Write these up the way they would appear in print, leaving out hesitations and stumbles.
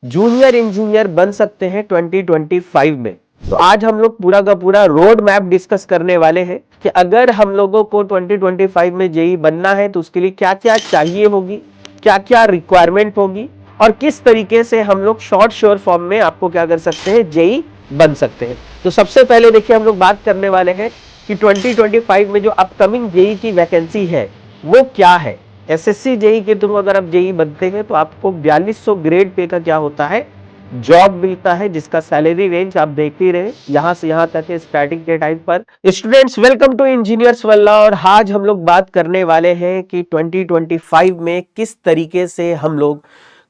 Junior engineer बन सकते हैं 2025 में। तो आज हम लोग पूरा का पूरा रोड मैप डिस्कस करने वाले हैं कि अगर हम लोगों को 2025 में जेई बनना है तो उसके लिए क्या क्या चाहिए होगी, क्या क्या रिक्वायरमेंट होगी और किस तरीके से हम लोग शॉर्ट फॉर्म में आपको क्या कर सकते हैं, जेई बन सकते हैं। तो सबसे पहले देखिए हम लोग बात करने वाले हैं कि 2025 में जो अपकमिंग जेई की वैकेंसी है वो क्या है। एसएससी जेई के थ्रू अगर आप जेई बनते हैं तो आपको 4200 ग्रेड पे का क्या होता है, जॉब मिलता है, जिसका सैलरी रेंज आप देख ही रहे, यहां से यहां तक है स्टार्टिंग के टाइम पर। स्टूडेंट्स, वेलकम टू इंजीनियर्स वल्ला। और आज हम लोग बात करने वाले हैं कि 2025 में किस तरीके से हम लोग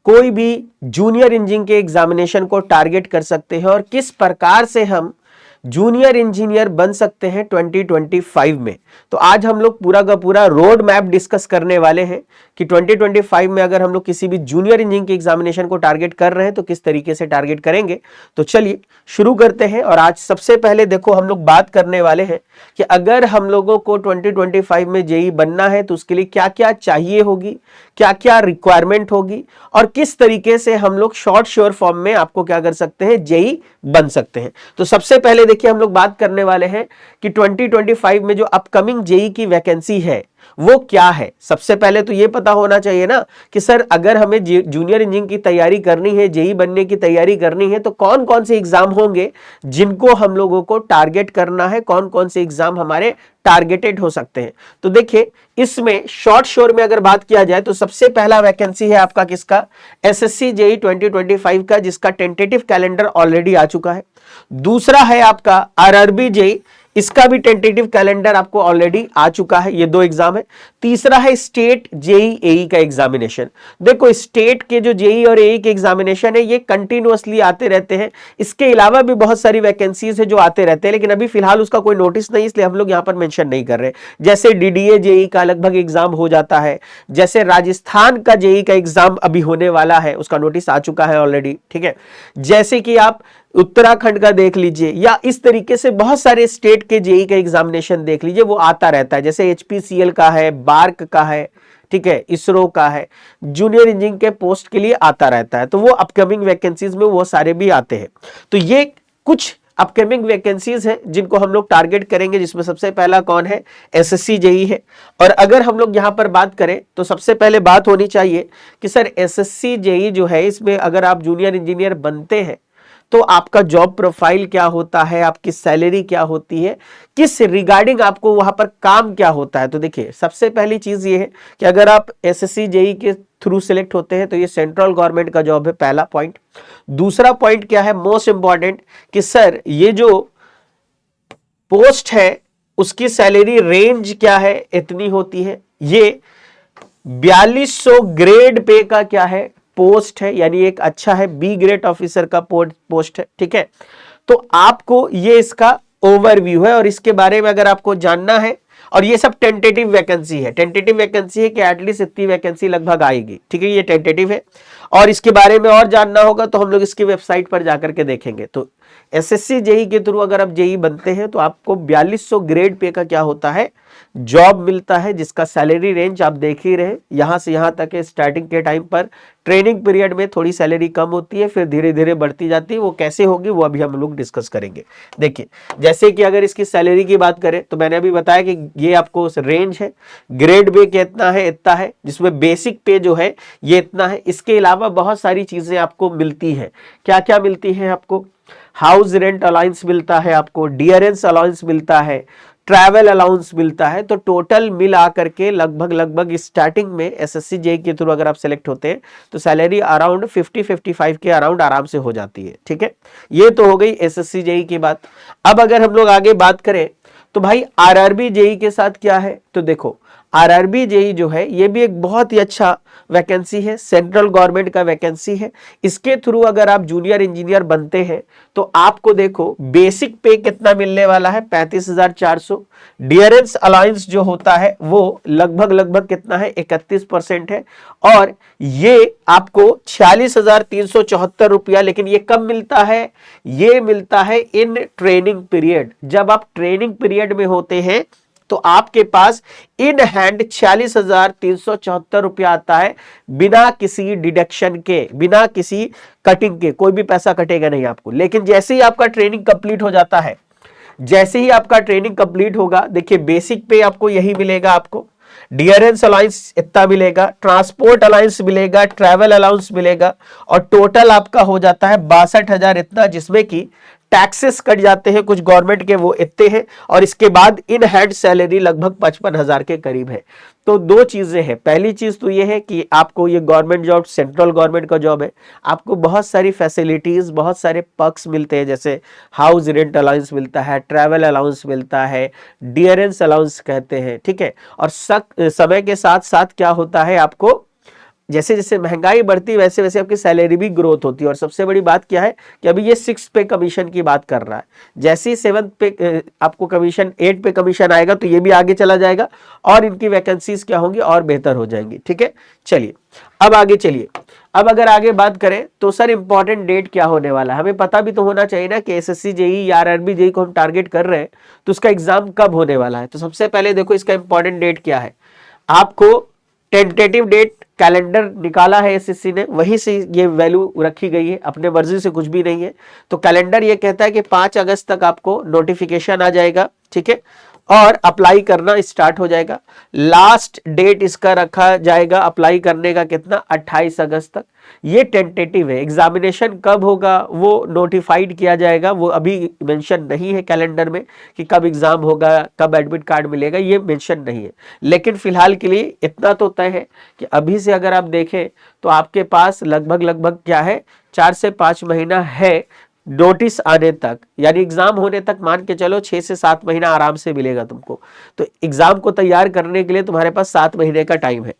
कोई भी जूनियर इंजीनियरिंग के एग्जामिनेशन को टारगेट कर सकते हैं और किस प्रकार से हम जूनियर इंजीनियर बन सकते हैं 2025 में। तो आज हम लोग पूरा का पूरा रोड मैप डिस्कस करने वाले हैं कि 2025 में अगर हम लोग किसी भी जूनियर इंजीनियरिंग के एग्जामिनेशन को टारगेट कर रहे हैं तो किस तरीके से टारगेट करेंगे। तो चलिए शुरू करते हैं। और आज सबसे पहले देखो हम लोग बात करने वाले हैं कि अगर हम लोगों को 2025 में जेई बनना है तो उसके लिए क्या क्या चाहिए होगी, क्या क्या रिक्वायरमेंट होगी और किस तरीके से हम लोग शॉर्ट फॉर्म में आपको क्या कर सकते हैं, जेई बन सकते हैं। तो सबसे पहले देखिए हम लोग बात करने वाले हैं कि 2025 में जो अपकमिंग जेई की वैकेंसी है वो क्या है। सबसे पहले तो ये पता होना चाहिए ना कि सर अगर हमें जूनियर इंजीनियरिंग की तैयारी करनी है, जेई बनने की तैयारी करनी है तो कौन कौन से एग्जाम होंगे जिनको हम लोगों को टारगेट करना है, कौन कौन से एग्जाम हमारे टारगेटेड हो सकते हैं। तो देखिए इसमें शॉर्ट में अगर बात किया जाए तो सबसे पहला वैकेंसी है आपका किसका, एसएससी जेई 2025 का, जिसका टेंटेटिव कैलेंडर ऑलरेडी आ चुका है। दूसरा है आपका आरआरबी जेई, इसका भी टेंटेटिव कैलेंडर आपको ऑलरेडी आ चुका है, ये दो एग्जाम है। तीसरा है स्टेट जेई एई का एग्जामिनेशन। देखो स्टेट के जो जेई और एई के एग्जामिनेशन है ये कंटिन्यूअसली आते रहते हैं, इसके अलावा भी बहुत सारी वैकेंसीज है जो आते रहते हैं, लेकिन अभी फिलहाल उसका कोई नोटिस नहीं, इसलिए हम लोग यहां पर मेंशन नहीं कर रहे। जैसे डीडीए जेई का लगभग एग्जाम हो जाता है, जैसे राजस्थान का जेई का एग्जाम अभी होने वाला है, उसका नोटिस आ चुका है ऑलरेडी, ठीक है। जैसे कि आप उत्तराखंड का देख लीजिए या इस तरीके से बहुत सारे स्टेट के जेई का एग्जामिनेशन देख लीजिए, वो आता रहता है। जैसे एचपीसीएल का है, बार्क का है, ठीक है, इसरो का है, जूनियर इंजीनियरिंग के पोस्ट के लिए आता रहता है। तो वो अपकमिंग वैकेंसीज में वो सारे भी आते हैं। तो ये कुछ अपकमिंग वैकेंसीज हैं जिनको हम लोग टारगेट करेंगे, जिसमें सबसे पहला कौन है, एसएससी जेई है। और अगर हम लोग यहां पर बात करें तो सबसे पहले बात होनी चाहिए कि सर एसएससी जेई जो है इसमें अगर आप जूनियर इंजीनियर बनते हैं तो आपका जॉब प्रोफाइल क्या होता है, आपकी सैलरी क्या होती है, किस रिगार्डिंग आपको वहां पर काम क्या होता है। तो देखिए सबसे पहली चीज ये है कि अगर आप एसएससी जेई के थ्रू सिलेक्ट होते हैं तो ये सेंट्रल गवर्नमेंट का जॉब है, पहला पॉइंट। दूसरा पॉइंट क्या है, मोस्ट इंपॉर्टेंट, कि सर ये जो पोस्ट है उसकी सैलरी रेंज क्या है, इतनी होती है। ये 4200 ग्रेड पे का क्या है, पोस्ट है, यानी एक अच्छा है, बी ग्रेड ऑफिसर का पोस्ट है, ठीक है। तो आपको ये इसका ओवरव्यू है और इसके बारे में अगर आपको जानना है, और ये सब टेंटेटिव वैकेंसी है, टेंटेटिव वैकेंसी है कि एटलीस्ट इतनी वैकेंसी लगभग आएगी, ठीक है, ये टेंटेटिव है। और इसके बारे में और जानना होगा तो हम लोग इसकी वेबसाइट पर जाकर के देखेंगे। तो एसएससी जेई के थ्रू अगर आप जेई बनते हैं तो आपको 4200 ग्रेड पे का क्या होता है, जॉब मिलता है, जिसका सैलरी रेंज आप देख ही रहे, यहां से यहां तक है। स्टार्टिंग के टाइम पर ट्रेनिंग पीरियड में थोड़ी सैलरी कम होती है, फिर धीरे धीरे बढ़ती जाती है, वो कैसे होगी वो अभी हम लोग डिस्कस करेंगे। देखिए जैसे कि अगर इसकी सैलरी की बात करें तो मैंने अभी बताया कि ये आपको रेंज है, ग्रेड पे कितना है, इतना है, जिसमें बेसिक पे जो है ये इतना है। इसके अलावा बहुत सारी चीजें आपको मिलती है। क्या क्या मिलती है आपको, हाउस रेंट अलाउंस मिलता है, आपको डियरेंस अलाउंस मिलता है, ट्रैवल अलाउंस मिलता है। तो टोटल मिला करके लगभग स्टार्टिंग में एसएससी जेई के थ्रू अगर आप सिलेक्ट होते हैं तो सैलरी अराउंड 50-55 के अराउंड आराम से हो जाती है, ठीक है। ये तो हो गई एसएससी जेई की बात। अब अगर हम लोग आगे बात करें तो भाई आरआरबी जेई के साथ क्या है, तो देखो आरआरबी जेई जो है ये भी एक बहुत ही अच्छा वैकेंसी है, सेंट्रल गवर्नमेंट का वैकेंसी है। इसके थ्रू अगर आप जूनियर इंजीनियर बनते हैं तो आपको देखो बेसिक पे कितना मिलने वाला है, 35,400। डियरेंस अलाउंस जो होता है वो लगभग कितना है, 31% है। और ये आपको 46,374 रुपया, लेकिन ये कब मिलता है, ये मिलता है इन ट्रेनिंग पीरियड। जब आप ट्रेनिंग पीरियड में होते हैं तो आपके पास इन हैंड 46,374 रुपया आता है, बिना किसी डिडक्शन के, बिना किसी कटिंग के। कोई भी पैसा कटेगा नहीं आपको। लेकिन जैसे ही आपका ट्रेनिंग कंप्लीट हो जाता है, जैसे ही आपका ट्रेनिंग कंप्लीट होगा, देखिए बेसिक पे आपको यही मिलेगा, आपको डियरेंस अलाउंस इतना मिलेगा, ट्रांसपोर्ट अलाउंस मिलेगा, ट्रैवल अलाउंस मिलेगा, और टोटल आपका हो जाता है 62,000 इतना, जिसमें कि टैक्सेस कट जाते हैं कुछ गवर्नमेंट के, वो इतने हैं, और इसके बाद इन हैंड सैलरी लगभग 55,000 के करीब है। तो दो चीजें हैं। पहली चीज तो ये है कि आपको ये गवर्नमेंट जॉब, सेंट्रल गवर्नमेंट का जॉब है, आपको बहुत सारी फैसिलिटीज, बहुत सारे पर्क्स मिलते हैं, जैसे हाउस रेंट अलाउंस मिलता है, ट्रैवल अलाउंस मिलता है, डियरेंस अलाउंस कहते हैं, ठीक है। और समय के साथ साथ क्या होता है, आपको जैसे जैसे महंगाई बढ़ती वैसे वैसे आपकी सैलरी भी ग्रोथ होती है। और सबसे बड़ी बात क्या है कि अभी ये 6 पे कमीशन की बात कर रहा है, जैसे ही 7 पे आपको कमीशन, 8 पे कमीशन आएगा तो ये भी आगे चला जाएगा, और इनकी वैकेंसीज क्या होंगी, और बेहतर हो जाएंगी, ठीक है। चलिए अब आगे चलिए। अब अगर आगे बात करें तो सर इंपॉर्टेंट डेट क्या होने वाला है, हमें पता भी तो होना चाहिए ना कि एसएससी जेई या आरआरबी जेई को हम टारगेट कर रहे हैं, तो उसका एग्जाम कब होने वाला है। तो सबसे पहले देखो इसका इंपॉर्टेंट डेट क्या है। आपको टेंटेटिव डेट कैलेंडर निकाला है एसएससी ने, वहीं से ये वैल्यू रखी गई है, अपने मर्जी से कुछ भी नहीं है। तो कैलेंडर ये कहता है कि 5 अगस्त तक आपको नोटिफिकेशन आ जाएगा, ठीक है, और अप्लाई करना स्टार्ट हो जाएगा। लास्ट डेट इसका रखा जाएगा अप्लाई करने का कितना, 28 अगस्त तक। ये टेंटेटिव है, एग्जामिनेशन कब होगा वो नोटिफाइड किया जाएगा, वो अभी मेंशन नहीं है कैलेंडर में कि कब एग्जाम होगा, कब एडमिट कार्ड मिलेगा, ये मेंशन नहीं है। लेकिन फिलहाल के लिए इतना तो तय है कि अभी से अगर आप देखें तो आपके पास लगभग क्या है, 4 से 5 महीना है नोटिस आने तक, यानी एग्जाम होने तक मान के चलो 6 से 7 महीना आराम से मिलेगा तुमको। तो एग्जाम को तैयार करने के लिए तुम्हारे पास 7 महीने का टाइम है।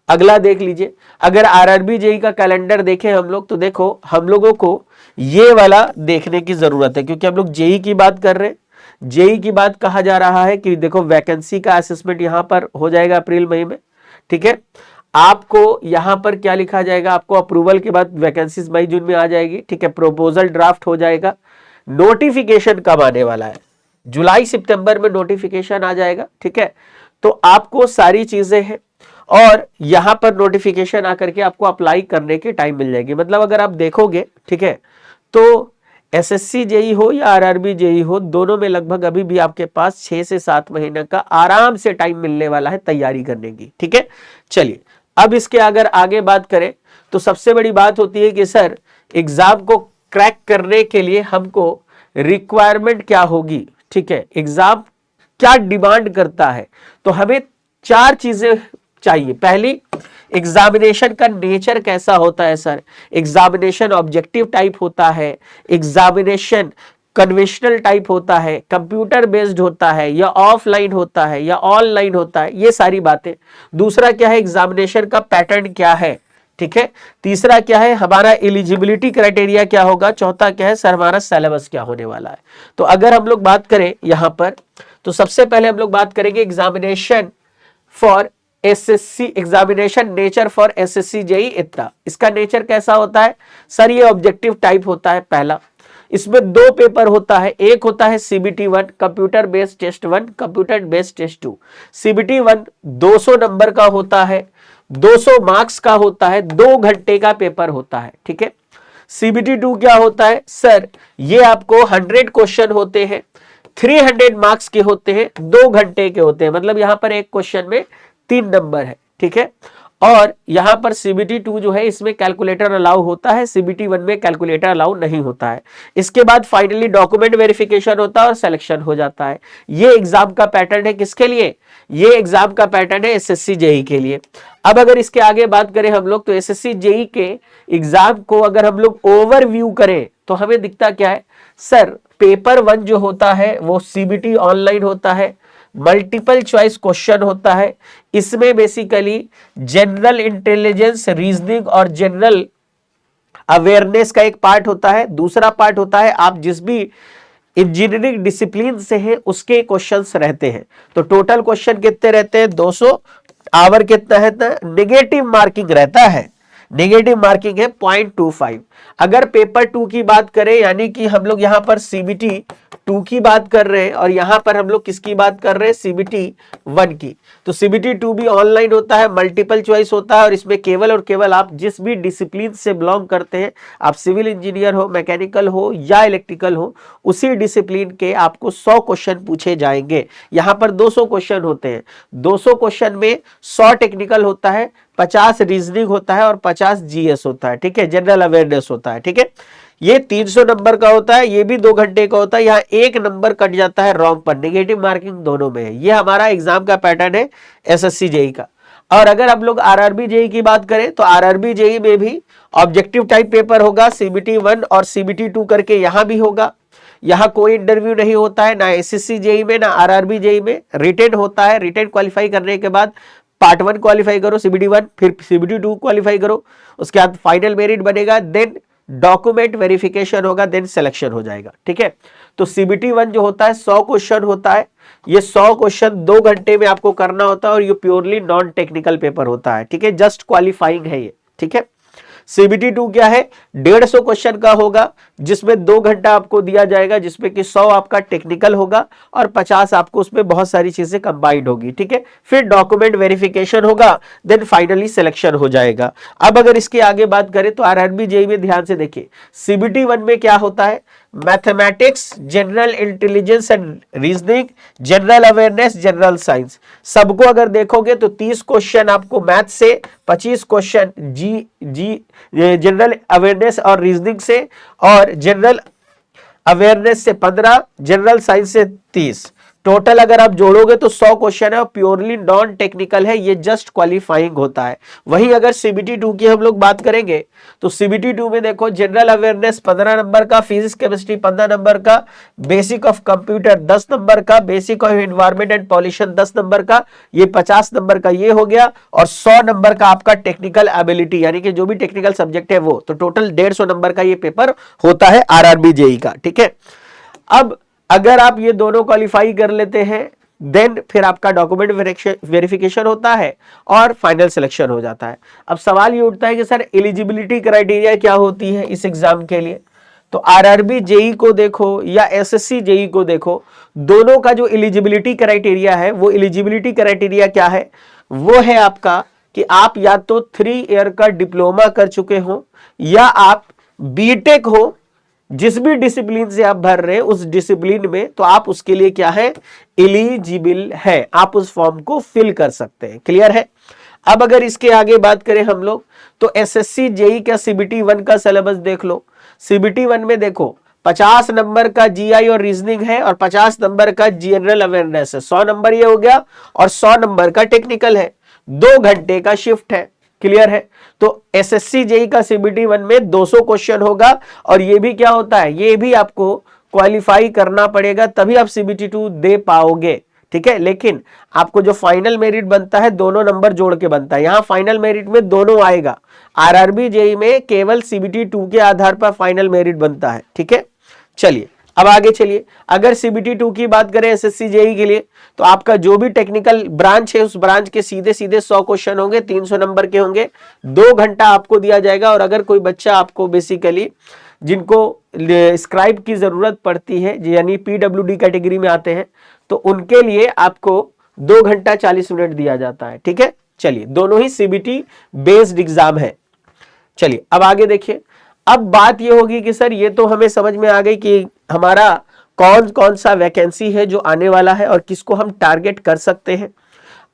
अगला देख लीजिए, अगर आरआरबी जेई का कैलेंडर देखें हम लोग, तो देखो हम लोगों को ये वाला देखने की जरूरत है, क्योंकि हम लोग जेई की बात कर रहे हैं। जेई की बात कहा जा रहा है कि देखो वैकेंसी का असेसमेंट यहां पर हो जाएगा अप्रैल मई में, ठीक है। आपको यहां पर क्या लिखा जाएगा, आपको अप्रूवल के बाद वैकेंसीज मई जून में आ जाएगी, ठीक है। प्रपोजल ड्राफ्ट हो जाएगा। नोटिफिकेशन कब आने वाला है, जुलाई सितंबर में नोटिफिकेशन आ जाएगा, ठीक है। तो आपको सारी चीजें हैं, और यहां पर नोटिफिकेशन आकर के आपको अप्लाई करने के टाइम मिल जाएगी। मतलब अगर आप देखोगे, ठीक है, तो एसएससी जेई हो या आरआरबी जेई हो, दोनों में लगभग अभी भी आपके पास 6 से 7 महीने का आराम से टाइम मिलने वाला है तैयारी करने की, ठीक है। चलिए अब इसके अगर आगे बात करें तो सबसे बड़ी बात होती है कि सर एग्जाम को क्रैक करने के लिए हमको रिक्वायरमेंट क्या होगी, ठीक है, एग्जाम क्या डिमांड करता है। तो हमें 4 चीजें चाहिए। पहली, एग्जामिनेशन का नेचर कैसा होता है सर। एग्जामिनेशन ऑब्जेक्टिव टाइप होता है, एग्जामिनेशन कन्वेंशनल टाइप होता है, कंप्यूटर बेस्ड होता है, या ऑफलाइन होता है, या ऑनलाइन होता है, ये सारी बातें। दूसरा क्या है, एग्जामिनेशन का पैटर्न क्या है, ठीक है। तीसरा क्या है, हमारा एलिजिबिलिटी क्राइटेरिया क्या होगा। चौथा क्या है सर, हमारा सिलेबस क्या होने वाला है। तो अगर हम लोग बात करें यहां पर, तो सबसे पहले हम लोग बात करेंगे examination for SSC, examination nature for SSC JE इतना। इसका नेचर कैसा होता है सर, ये ऑब्जेक्टिव टाइप होता है। पहला, इसमें 2 पेपर होता है, एक होता है CBT 1 computer based test 1, computer based test 2। CBT 1 200 नंबर का होता है, 200 मार्क्स का होता है, 2 घंटे का पेपर होता है, ठीक है। सीबीटी 2 क्या होता है सर, ये आपको 100 क्वेश्चन होते हैं, 300 मार्क्स के होते हैं, 2 घंटे के होते हैं। मतलब यहां पर एक क्वेश्चन में 3 नंबर है, ठीक है। और यहां पर सीबीटी 2 जो है इसमें कैलकुलेटर अलाउ होता है, सीबीटी 1 में कैलकुलेटर अलाउ नहीं होता है। इसके बाद फाइनली डॉक्यूमेंट वेरिफिकेशन होता है और सिलेक्शन हो जाता है। ये एग्जाम का पैटर्न है किसके लिए, ये एग्जाम का पैटर्न है एसएससी जेई के लिए। अब अगर इसके आगे बात करें हम लोग, तो एसएससी जेई के एग्जाम को अगर हम लोग ओवरव्यू करें तो हमें दिखता क्या है सर, पेपर 1 जो होता है वो सीबीटी ऑनलाइन होता है, मल्टीपल चॉइस क्वेश्चन होता है। इसमें बेसिकली जनरल इंटेलिजेंस, रीजनिंग और जनरल अवेयरनेस का एक पार्ट होता है। दूसरा पार्ट होता है आप जिस भी इंजीनियरिंग डिसिप्लिन से है उसके क्वेश्चंस रहते हैं। तो टोटल क्वेश्चन कितने रहते हैं, 200। आवर कितना है, नेगेटिव मार्किंग रहता है। नेगेटिव मार्किंग है 0.25। अगर पेपर 2 की बात करें, यानी कि हम लोग यहां पर सीबीटी 2 की बात कर रहे हैं और यहां पर हम लोग किसकी बात कर रहे हैं, सीबीटी 1 की। तो सीबीटी 2 भी ऑनलाइन होता है, मल्टीपल चॉइस होता है और इसमें केवल और केवल आप जिस भी डिसिप्लिन से बिलोंग करते हैं, आप सिविल इंजीनियर हो, मैकेनिकल हो या इलेक्ट्रिकल हो, उसी डिसिप्लिन के आपको 100 क्वेश्चन पूछे जाएंगे। यहां पर 200 क्वेश्चन होते हैं, 200 क्वेश्चन में 100 टेक्निकल होता है, 50 रीजनिंग होता है और 50 जीएस होता है, ठीक है, जनरल अवेयरनेस होता है, ठीक है। ये 300 नंबर का होता है, ये भी 2 घंटे का होता है। यहाँ 1 नंबर कट जाता है रॉन्ग पर, नेगेटिव मार्किंग दोनों में है। ये हमारा एग्जाम का पैटर्न है एसएससी जेई का। और अगर आप लोग आरआरबी जेई की बात करें तो आरआरबी जेई में भी ऑब्जेक्टिव टाइप पेपर होगा, सीबीटी 1 और सीबीटी 2 करके यहां भी होगा। यहां कोई इंटरव्यू नहीं होता है, ना एसएससी जेई में ना आरआरबी जेई में। रिटेन होता है, रिटेन क्वालिफाई करने के बाद पार्ट 1 क्वालिफाई करो सीबीटी 1, फिर सीबीटी 2 क्वालिफाई करो, उसके बाद फाइनल मेरिट बनेगा, देन डॉक्यूमेंट वेरिफिकेशन होगा, देन सिलेक्शन हो जाएगा, ठीक है। तो सीबीटी 1 जो होता है 100 क्वेश्चन होता है, ये 100 क्वेश्चन 2 घंटे में आपको करना होता है और ये प्योरली नॉन टेक्निकल पेपर होता है, ठीक है, जस्ट क्वालिफाइंग है ये, ठीक है। सीबीटी 2 क्या है, 150 क्वेश्चन का होगा, जिसमें 2 घंटा आपको दिया जाएगा, जिसमें कि 100 आपका टेक्निकल होगा और 50 आपको उसमें बहुत सारी चीजें कंबाइंड होगी, ठीक है। फिर डॉक्यूमेंट वेरिफिकेशन होगा, देन फाइनली सिलेक्शन हो जाएगा। अब अगर इसके आगे बात करें तो आरआरबी जेई में ध्यान से देखिए, सीबीटी 1 में क्या होता है, mathematics, general intelligence and reasoning, general awareness, general science. सबको अगर देखोगे तो 30 क्वेश्चन आपको मैथ से, 25 क्वेश्चन जी जनरल अवेयरनेस और रीजनिंग से, और जनरल अवेयरनेस से 15, जनरल साइंस से 30। टोटल अगर आप जोड़ोगे तो 100 क्वेश्चन है और प्योरली नॉन टेक्निकल है, ये जस्ट क्वालिफाइंग होता है। वहीं अगर सीबीटी 2 की हम लोग बात करेंगे तो सीबीटी 2 में देखो, जनरल अवेयरनेस 15 नंबर का, फिजिक्स केमिस्ट्री 15 नंबर का, बेसिक ऑफ कंप्यूटर 10 नंबर का, basic of environment and pollution 10 number का, ये 50 नंबर का ये हो गया, और 100 नंबर का आपका टेक्निकल एबिलिटी, यानी कि जो भी टेक्निकल सब्जेक्ट है वो। तो टोटल 150 नंबर का ये पेपर होता है आरआरबी जेई का, ठीक है। अब अगर आप ये दोनों क्वालिफाई कर लेते हैं, देन फिर आपका डॉक्यूमेंट वेरिफिकेशन होता है और फाइनल सिलेक्शन हो जाता है। अब सवाल ये उठता है कि सर एलिजिबिलिटी क्राइटेरिया क्या होती है इस एग्जाम के लिए। तो आरआरबी जेई को देखो या एसएससी जेई को देखो, दोनों का जो एलिजिबिलिटी क्राइटेरिया है, वो एलिजिबिलिटी क्राइटेरिया क्या है, वो है आपका कि आप या तो 3 ईयर का डिप्लोमा कर चुके हो या आप बीटेक हो, जिस भी डिसिप्लिन से आप भर रहे हैं उस डिसिप्लिन में, तो आप उसके लिए क्या है, एलिजिबल है, आप उस फॉर्म को फिल कर सकते हैं। क्लियर है। अब अगर इसके आगे बात करें हम लोग तो एसएससी जेई का सीबीटी 1 का सिलेबस देख लो। सीबीटी 1 में देखो 50 नंबर का जीआई और रीजनिंग है और 50 नंबर का जनरल अवेयरनेस है, 100 नंबर ये हो गया और 100 नंबर का टेक्निकल है, 2 घंटे का शिफ्ट है। क्लियर है। तो एसएससी जेई का सीबीटी 1 में 200 क्वेश्चन होगा और ये भी क्या होता है, ये भी आपको क्वालिफाई करना पड़ेगा तभी आप सीबीटी 2 दे पाओगे, ठीक है। लेकिन आपको जो फाइनल मेरिट बनता है दोनों नंबर जोड़ के बनता है, यहां फाइनल मेरिट में दोनों आएगा। आरआरबी जेई में केवल सीबीटी 2 के आधार पर फाइनल मेरिट बनता है, ठीक है। चलिए अब आगे चलिए, अगर सीबीटी 2 की बात करें एसएससी जेई के लिए, तो आपका जो भी टेक्निकल ब्रांच है उस ब्रांच के सीधे सीधे 100 क्वेश्चन होंगे, 300 नंबर के होंगे, 2 घंटा आपको दिया जाएगा। और अगर कोई बच्चा आपको बेसिकली जिनको स्क्राइब की जरूरत पड़ती है, यानी पीडब्ल्यूडी कैटेगरी में आते हैं, तो उनके लिए आपको 2 घंटा 40 मिनट दिया जाता है, ठीक है। चलिए, दोनों ही सीबीटी बेस्ड एग्जाम है। चलिए अब आगे देखिए, अब बात ये होगी कि सर ये तो हमें समझ में आ गई कि हमारा कौन कौन सा वैकेंसी है जो आने वाला है और किसको हम टारगेट कर सकते हैं।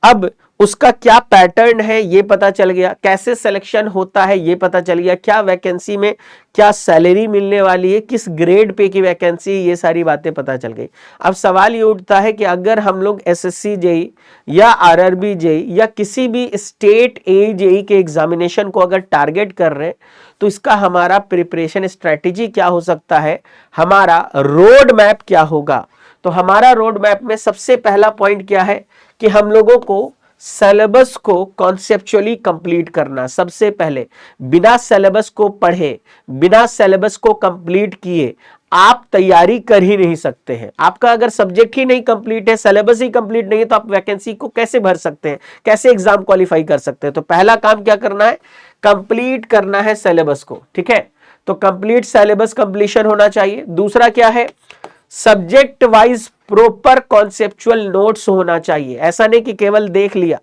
अब उसका क्या पैटर्न है ये पता चल गया, कैसे सिलेक्शन होता है ये पता चल गया, क्या वैकेंसी में क्या सैलरी मिलने वाली है, किस ग्रेड पे की वैकेंसी, ये सारी बातें पता चल गई। अब सवाल ये उठता है कि अगर हम लोग एसएससी जेई या आरआरबी जेई या किसी भी स्टेट जेई के एग्जामिनेशन को अगर टारगेट कर रहे हैं तो इसका हमारा प्रिपरेशन स्ट्रेटेजी क्या हो सकता है, हमारा रोड मैप क्या होगा। तो हमारा रोड मैप में सबसे पहला पॉइंट क्या है कि हम लोगों को सिलेबस को कॉन्सेप्चुअली कंप्लीट करना। सबसे पहले बिना सिलेबस को पढ़े, बिना सिलेबस को कंप्लीट किए आप तैयारी कर ही नहीं सकते हैं। आपका अगर सब्जेक्ट ही नहीं कंप्लीट है, सिलेबस ही कंप्लीट नहीं है, तो आप वैकेंसी को कैसे भर सकते हैं, कैसे एग्जाम क्वालिफाई कर सकते हैं। तो पहला काम क्या करना है, कंप्लीट करना है सिलेबस को, ठीक है। तो कंप्लीट सिलेबस कंप्लीशन होना चाहिए। दूसरा क्या है, subject wise proper conceptual notes होना चाहिए। ऐसा नहीं कि केवल देख लिया,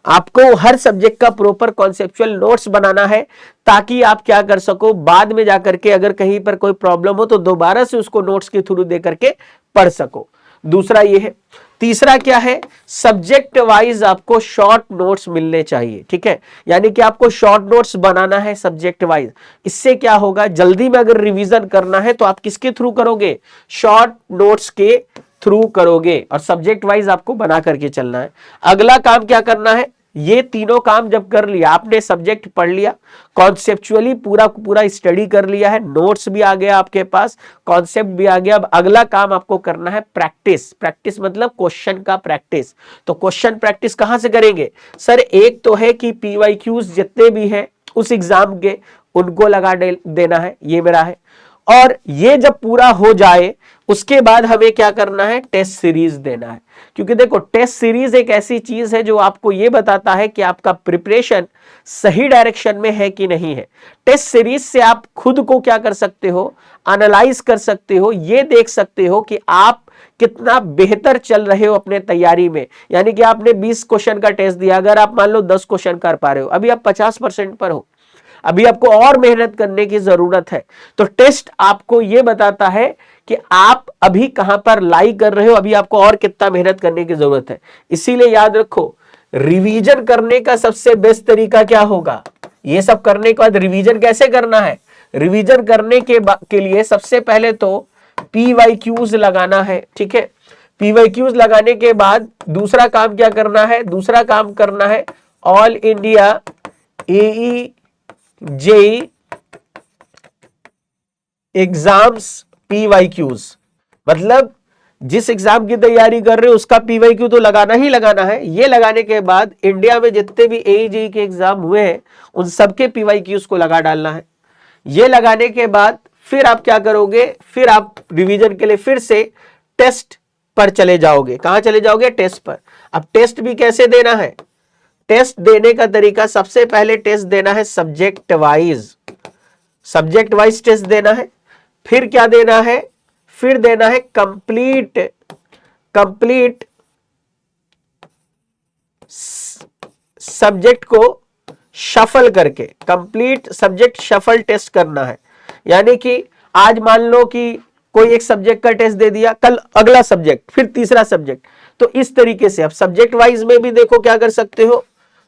आपको हर सब्जेक्ट का प्रॉपर कॉन्सेप्चुअल नोट्स बनाना है, ताकि आप क्या कर सको, बाद में जाकर के अगर कहीं पर कोई प्रॉब्लम हो तो दोबारा से उसको नोट्स के थ्रू दे करके पढ़ सको। दूसरा ये है। तीसरा क्या है, सब्जेक्ट वाइज आपको शॉर्ट नोट्स मिलने चाहिए, ठीक है। यानी कि आपको शॉर्ट नोट्स बनाना है सब्जेक्ट वाइज। इससे क्या होगा, जल्दी में अगर रिवीजन करना है तो आप किसके थ्रू करोगे, शॉर्ट नोट्स के थ्रू करोगे, और सब्जेक्ट वाइज आपको बना करके चलना है। अगला काम क्या करना है, ये तीनों काम जब कर लिया, आपने सब्जेक्ट पढ़ लिया, कॉन्सेप्चुअली पूरा पूरा स्टडी कर लिया है, नोट्स भी आ गया आपके पास, कॉन्सेप्ट भी आ गया। अब अगला काम आपको करना है प्रैक्टिस। प्रैक्टिस मतलब क्वेश्चन का प्रैक्टिस। तो क्वेश्चन प्रैक्टिस कहां से करेंगे सर, एक तो है कि पीवाईक्यूज जितने भी हैं उस एग्जाम के, उनको लगा देना है, ये मेरा है। और ये जब पूरा हो जाए उसके बाद हमें क्या करना है, टेस्ट सीरीज देना है। क्योंकि देखो, टेस्ट सीरीज एक ऐसी चीज है जो आपको ये बताता है कि आपका प्रिपरेशन सही डायरेक्शन में है कि नहीं है। टेस्ट सीरीज से आप खुद को क्या कर सकते हो, एनालाइज कर सकते हो, ये देख सकते हो कि आप कितना बेहतर चल रहे हो अपने तैयारी में। यानी कि आपने 20 क्वेश्चन का टेस्ट दिया, अगर आप मान लो 10 क्वेश्चन कर पा रहे हो, अभी आप 50% पर हो, अभी आपको और मेहनत करने की जरूरत है। तो टेस्ट आपको यह बताता है कि आप अभी कहां पर लाई कर रहे हो, अभी आपको और कितना मेहनत करने की जरूरत है। इसीलिए याद रखो, रिवीजन करने का सबसे बेस्ट तरीका क्या होगा, ये सब करने के बाद रिवीजन कैसे करना है। रिवीजन करने के लिए सबसे पहले तो पीवाईक्यूज लगाना है, ठीक है। पीवाईक्यूज लगाने के बाद दूसरा काम क्या करना है, दूसरा काम करना है ऑल इंडिया एई जेई एग्जाम्स पीवाईक्यूज। मतलब जिस एग्जाम की तैयारी कर रहे हो उसका पीवाईक्यू तो लगाना ही लगाना है। ये लगाने के बाद इंडिया में जितने भी एई जेई के एग्जाम हुए हैं उन सबके पीवाईक्यूज को लगा डालना है। ये लगाने के बाद फिर आप क्या करोगे, फिर आप रिवीजन के लिए फिर से टेस्ट पर चले जाओगे। कहां चले जाओगे, टेस्ट पर। अब टेस्ट भी कैसे देना है, टेस्ट देने का तरीका, सबसे पहले टेस्ट देना है subject wise. Subject wise test देना है। फिर क्या देना है, फिर देना है कंप्लीट सब्जेक्ट को शफल करके, कंप्लीट सब्जेक्ट शफल टेस्ट करना है। यानी कि आज मान लो कि कोई एक सब्जेक्ट का टेस्ट दे दिया, कल अगला सब्जेक्ट, फिर तीसरा सब्जेक्ट। तो इस तरीके से आप सब्जेक्ट वाइज में भी देखो क्या कर सकते हो।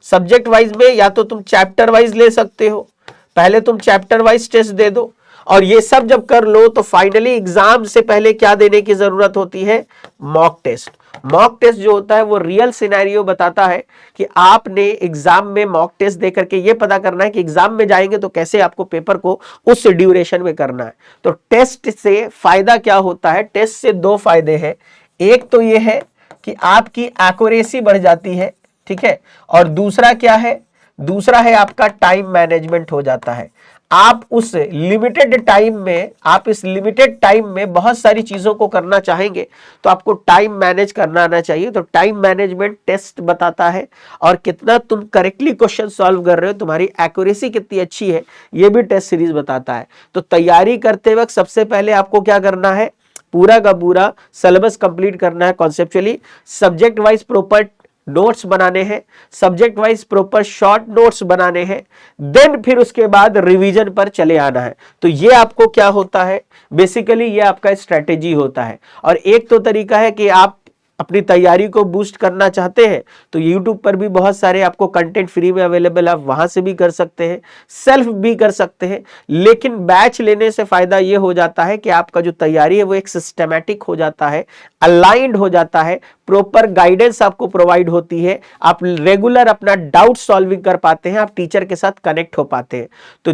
सब्जेक्ट वाइज में या तो तुम चैप्टर वाइज ले सकते हो, पहले तुम चैप्टर वाइज टेस्ट दे दो, और ये सब जब कर लो तो फाइनली एग्जाम से पहले क्या देने की जरूरत होती है, मॉक टेस्ट। मॉक टेस्ट जो होता है वो रियल सिनेरियो बताता है कि आपने एग्जाम में मॉक टेस्ट दे करके ये पता करना है कि एग्जाम में जाएंगे तो कैसे आपको पेपर को उस ड्यूरेशन में करना है। तो टेस्ट से फायदा क्या होता है, टेस्ट से दो फायदे हैं। एक तो ये है कि आपकी एक्यूरेसी बढ़ जाती है, ठीक है। और दूसरा क्या है, दूसरा है आपका टाइम मैनेजमेंट हो जाता है। आप उस लिमिटेड टाइम में, आप इस लिमिटेड टाइम में बहुत सारी चीजों को करना चाहेंगे तो आपको टाइम मैनेज करना आना चाहिए। तो टाइम मैनेजमेंट टेस्ट बताता है, और कितना तुम करेक्टली क्वेश्चन सॉल्व कर रहे हो, तुम्हारी एक्यूरेसी कितनी अच्छी है, ये भी टेस्ट सीरीज बताता है। तो तैयारी करते वक्त सबसे पहले आपको क्या करना है, पूरा का पूरा सिलेबस कंप्लीट करना है conceptually, subject wise proper notes बनाने हैं, subject wise proper short notes बनाने हैं, देन फिर उसके बाद रिवीजन पर चले आना है। तो ये आपको क्या होता है, बेसिकली ये आपका स्ट्रेटेजी होता है। और एक तो तरीका है कि आप अपनी तैयारी को बूस्ट करना चाहते हैं तो YouTube पर भी बहुत सारे आपको कंटेंट फ्री में अवेलेबल, आप वहां से भी कर सकते हैं, सेल्फ भी कर सकते हैं। लेकिन बैच लेने से फायदा ये हो जाता है कि आपका जो तैयारी है वो एक सिस्टमैटिक हो जाता है, अलाइंड हो जाता है, प्रॉपर गाइडेंस आपको प्रोवाइड होती है, आप रेगुलर अपना डाउट सॉल्विंग कर पाते हैं, आप टीचर के साथ कनेक्ट हो पाते हैं। तो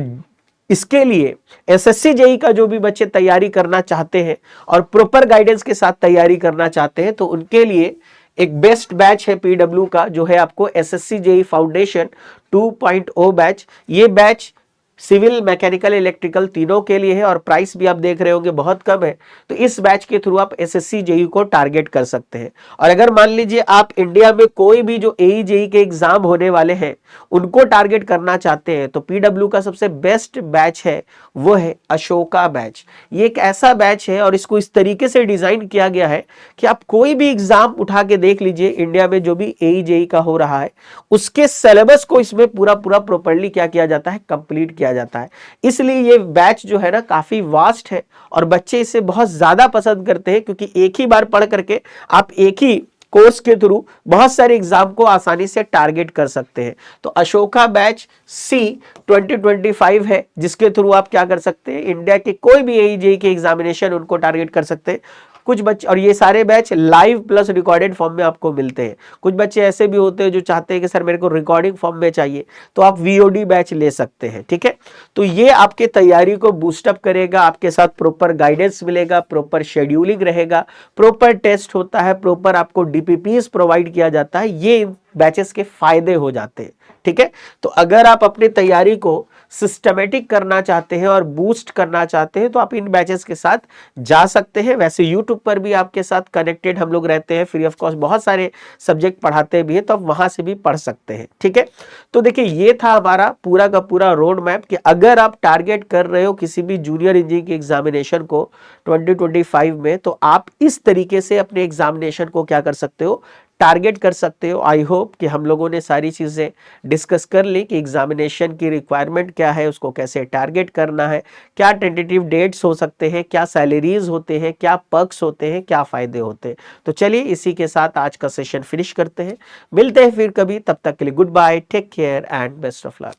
इसके लिए एसएससी जेई का जो भी बच्चे तैयारी करना चाहते हैं और प्रॉपर गाइडेंस के साथ तैयारी करना चाहते हैं तो उनके लिए एक बेस्ट बैच है पीडब्ल्यू का, जो है आपको एसएससी जेई फाउंडेशन 2.0 बैच। ये बैच सिविल, मैकेनिकल, इलेक्ट्रिकल तीनों के लिए है और प्राइस भी आप देख रहे होंगे बहुत कम है। तो इस बैच के थ्रू आप एसएससी जेईई को टारगेट कर सकते हैं। और अगर मान लीजिए आप इंडिया में कोई भी जो एई जेईई के एग्जाम होने वाले हैं उनको टारगेट करना चाहते हैं तो पीडब्ल्यू का सबसे बेस्ट बैच है वो है अशोका बैच। ये एक ऐसा बैच है और इसको इस तरीके से डिजाइन किया गया है कि आप कोई भी एग्जाम उठा के देख लीजिए इंडिया में जो भी एई जेईई का हो रहा है उसके सिलेबस को इसमें पूरा पूरा प्रॉपर्ली क्या किया जाता है, कंप्लीट किया जाता है। इसलिए ये बैच जो है ना काफी वास्ट है और बच्चे इसे बहुत ज्यादा पसंद करते हैं क्योंकि एक ही बार पढ़ करके आप एक ही कोर्स के थ्रू बहुत सारे एग्जाम को आसानी से टारगेट कर सकते हैं। तो अशोका बैच सी 2025 है जिसके थ्रू आप क्या कर सकते हैं, इंडिया के कोई भी एई जेईई के एग्जामिनेशन उनको टारगेट कर सकते हैं। कुछ बच्चे, और ये सारे batch live plus recorded form में आपको मिलते हैं। कुछ बच्चे ऐसे भी होते हैं जो चाहते हैं कि सर मेरे को रिकॉर्डिंग फॉर्म में चाहिए, तो आप वीओडी बैच ले सकते हैं। ठीक है, तो ये आपके तैयारी को बूस्टअप करेगा, आपके साथ प्रॉपर गाइडेंस मिलेगा, प्रॉपर शेड्यूलिंग रहेगा, प्रॉपर टेस्ट होता है, प्रॉपर आपको डीपीपीएस प्रोवाइड किया जाता है। ये बैचेस के फायदे हो जाते हैं। ठीक है, तो अगर आप अपनी तैयारी को सिस्टमेटिक करना चाहते हैं और बूस्ट करना चाहते हैं तो आप इन बैचेस के साथ जा सकते हैं। वैसे यूट्यूब पर भी आपके साथ कनेक्टेड हम लोग रहते हैं, फ्री ऑफ कॉस्ट बहुत सारे सब्जेक्ट पढ़ाते भी हैं, तो आप वहां से भी पढ़ सकते हैं। ठीक है, तो देखिए ये था हमारा पूरा का पूरा रोड मैप कि अगर आप टारगेट कर रहे हो किसी भी जूनियर इंजीनियरिंग के एग्जामिनेशन को 2025 में तो आप इस तरीके से अपने एग्जामिनेशन को क्या कर सकते हो, टारगेट कर सकते हो। आई होप कि हम लोगों ने सारी चीजें डिस्कस कर ली कि एग्जामिनेशन की रिक्वायरमेंट क्या है, उसको कैसे टारगेट करना है, क्या टेंटेटिव डेट्स हो सकते हैं, क्या सैलरीज होते हैं, क्या पर्क्स होते हैं, क्या फायदे होते हैं। तो चलिए इसी के साथ आज का सेशन फिनिश करते हैं, मिलते हैं फिर कभी, तब तक के लिए good bye, take care and best of luck.